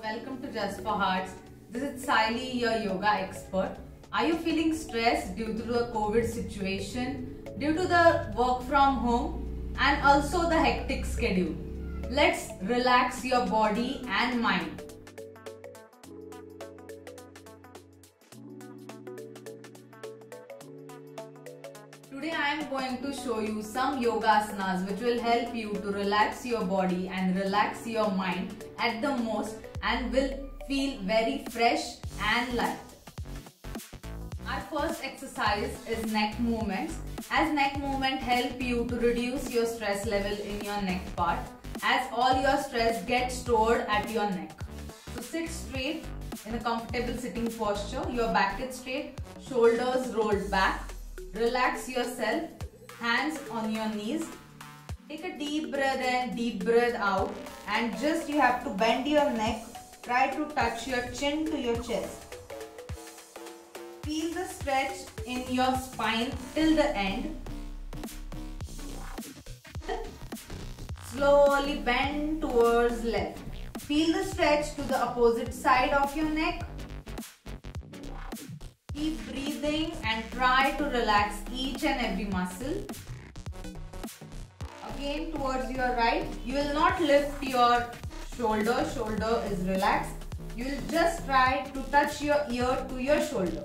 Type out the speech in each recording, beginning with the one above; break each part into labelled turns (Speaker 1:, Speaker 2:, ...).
Speaker 1: welcome to Just for Hearts. This is Saili, your yoga expert. Are you feeling stressed due to the COVID situation, due to the work from home and also the hectic schedule? Let's relax your body and mind. Today I am going to show you some yoga asanas which will help you to relax your body and relax your mind at the most and will feel very fresh and light. Our first exercise is neck movements, as neck movement help you to reduce your stress level in your neck part, as all your stress gets stored at your neck. So sit straight in a comfortable sitting posture, your back is straight, shoulders rolled back. Relax yourself, hands on your knees. Take a deep breath in, deep breath out, and just you have to bend your neck. Try to touch your chin to your chest. Feel the stretch in your spine till the end. Slowly bend towards left. Feel the stretch to the opposite side of your neck. Keep breathing and try to relax each and every muscle. Again towards your right, you will not lift your shoulder is relaxed. You will just try to touch your ear to your shoulder.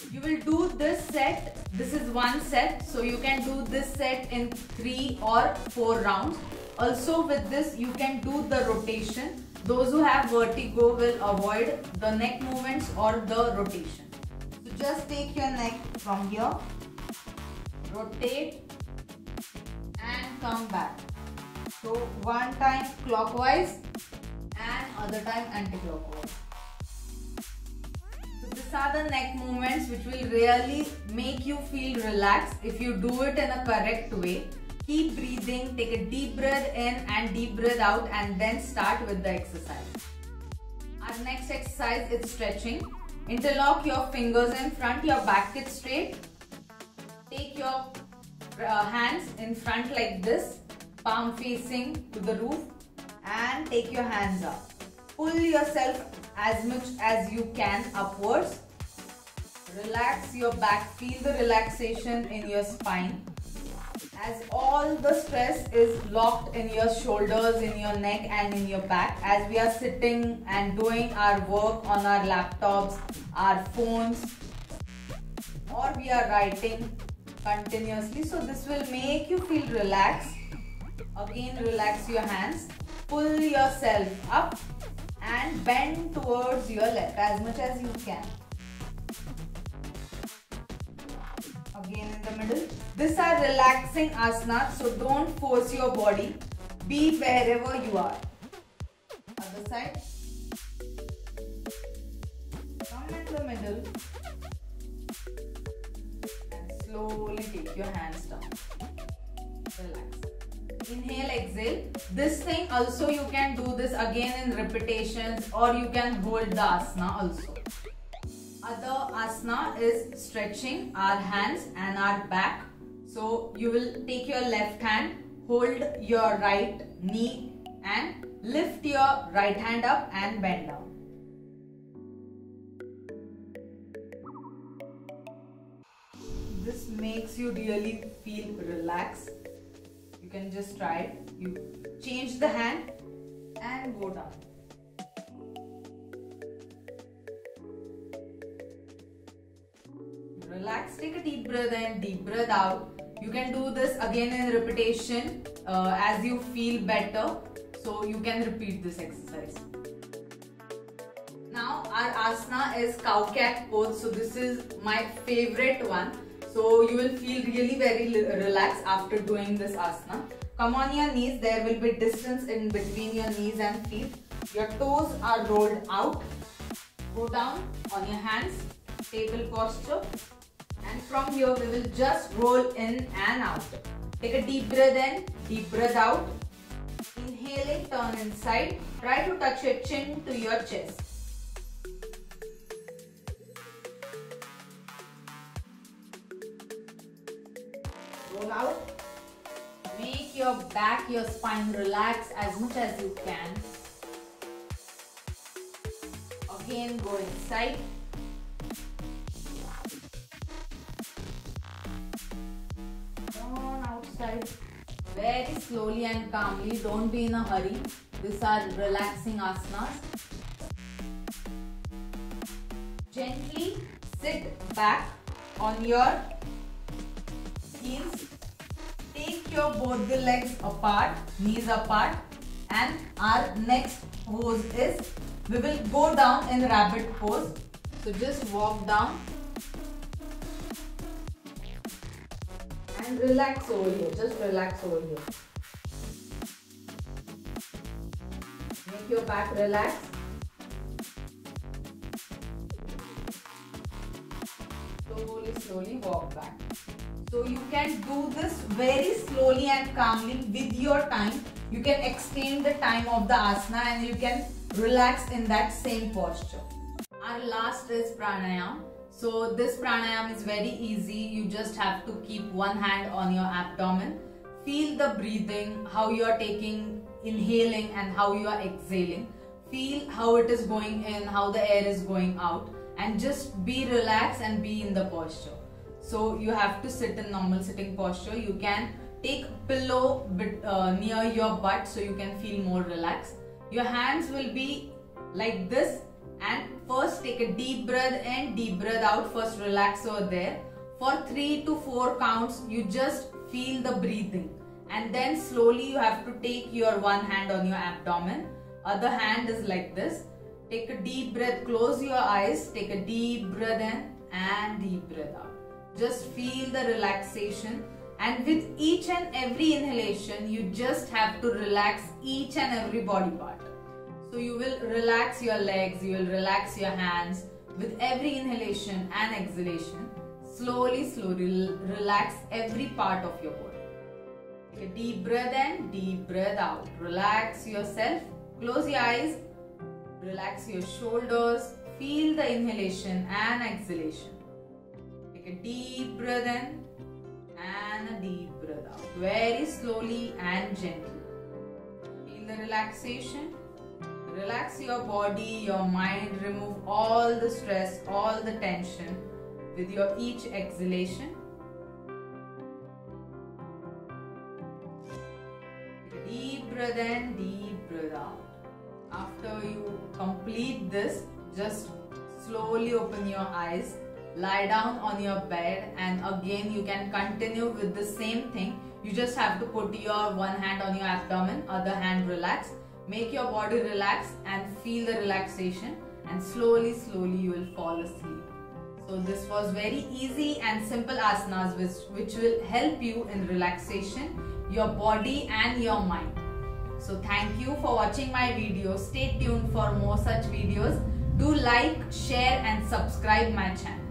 Speaker 1: You will do this set, this is one set, so you can do this set in 3 or 4 rounds. Also with this you can do the rotation. Those who have vertigo will avoid the neck movements or the rotation. So just take your neck from here, rotate and come back. So one time clockwise and other time anti-clockwise. So these are the neck movements which will really make you feel relaxed if you do it in a correct way. Keep breathing, take a deep breath in and deep breath out, and then start with the exercise. Our next exercise is stretching. Interlock your fingers in front, your back is straight. Take your hands in front like this, palm facing to the roof, and take your hands up. Pull yourself as much as you can upwards. Relax your back, feel the relaxation in your spine. As all the stress is locked in your shoulders, in your neck and in your back, as we are sitting and doing our work on our laptops, our phones, or we are writing continuously. So this will make you feel relaxed. Again, relax your hands, pull yourself up and bend towards your left as much as you can. Again in the middle. These are relaxing asanas, so don't force your body. Be wherever you are. Other side. Come in the middle and slowly take your hands down. Relax. Inhale, exhale. This thing also you can do this again in repetitions, or you can hold the asana also. Other asana is stretching our hands and our back. So you will take your left hand, hold your right knee and lift your right hand up and bend down. This makes you really feel relaxed. You can just try it. You change the hand and go down. Relax, take a deep breath in, deep breath out. You can do this again in repetition as you feel better. So you can repeat this exercise. Now our asana is cow-cat pose. So this is my favorite one. So you will feel really very relaxed after doing this asana. Come on your knees. There will be distance in between your knees and feet. Your toes are rolled out. Go down on your hands. Table posture. And from here we will just roll in and out. Take a deep breath in, deep breath out. Inhaling, turn inside. Try to touch your chin to your chest. Roll out. Make your back, your spine relax as much as you can. Again, go inside. On outside. Very slowly and calmly. Don't be in a hurry. These are relaxing asanas. Gently sit back on your heels. Take your both the legs apart, knees apart, and our next pose is we will go down in rabbit pose. So just walk down and relax over here. Just relax over here. Make your back relax. Slowly walk back. So you can do this very slowly and calmly with your time. You can extend the time of the asana and you can relax in that same posture. Our last is pranayam. So this pranayam is very easy. You just have to keep one hand on your abdomen. Feel the breathing, how you are inhaling and how you are exhaling. Feel how it is going in, how the air is going out. And just be relaxed and be in the posture. So you have to sit in normal sitting posture. You can take a pillow near your butt so you can feel more relaxed. Your hands will be like this, and first take a deep breath in, deep breath out. First relax over there. For 3 to 4 counts, you just feel the breathing. And then slowly you have to take your one hand on your abdomen. Other hand is like this. Take a deep breath, close your eyes, take a deep breath in and deep breath out. Just feel the relaxation, and with each and every inhalation, you just have to relax each and every body part. So you will relax your legs, you will relax your hands with every inhalation and exhalation. Slowly relax every part of your body. Take a deep breath in, deep breath out. Relax yourself, close your eyes. Relax your shoulders, feel the inhalation and exhalation. Take a deep breath in and a deep breath out. Very slowly and gently. Feel the relaxation. Relax your body, your mind, remove all the stress, all the tension with your each exhalation. Take a deep breath in, deep breath out. After you complete this, just slowly open your eyes, lie down on your bed, and again you can continue with the same thing. You just have to put your one hand on your abdomen, other hand relax. Make your body relax and feel the relaxation, and slowly you will fall asleep. So this was very easy and simple asanas which will help you in relaxation, your body and your mind. So thank you for watching my video. Stay tuned for more such videos. Do like, share and subscribe my channel.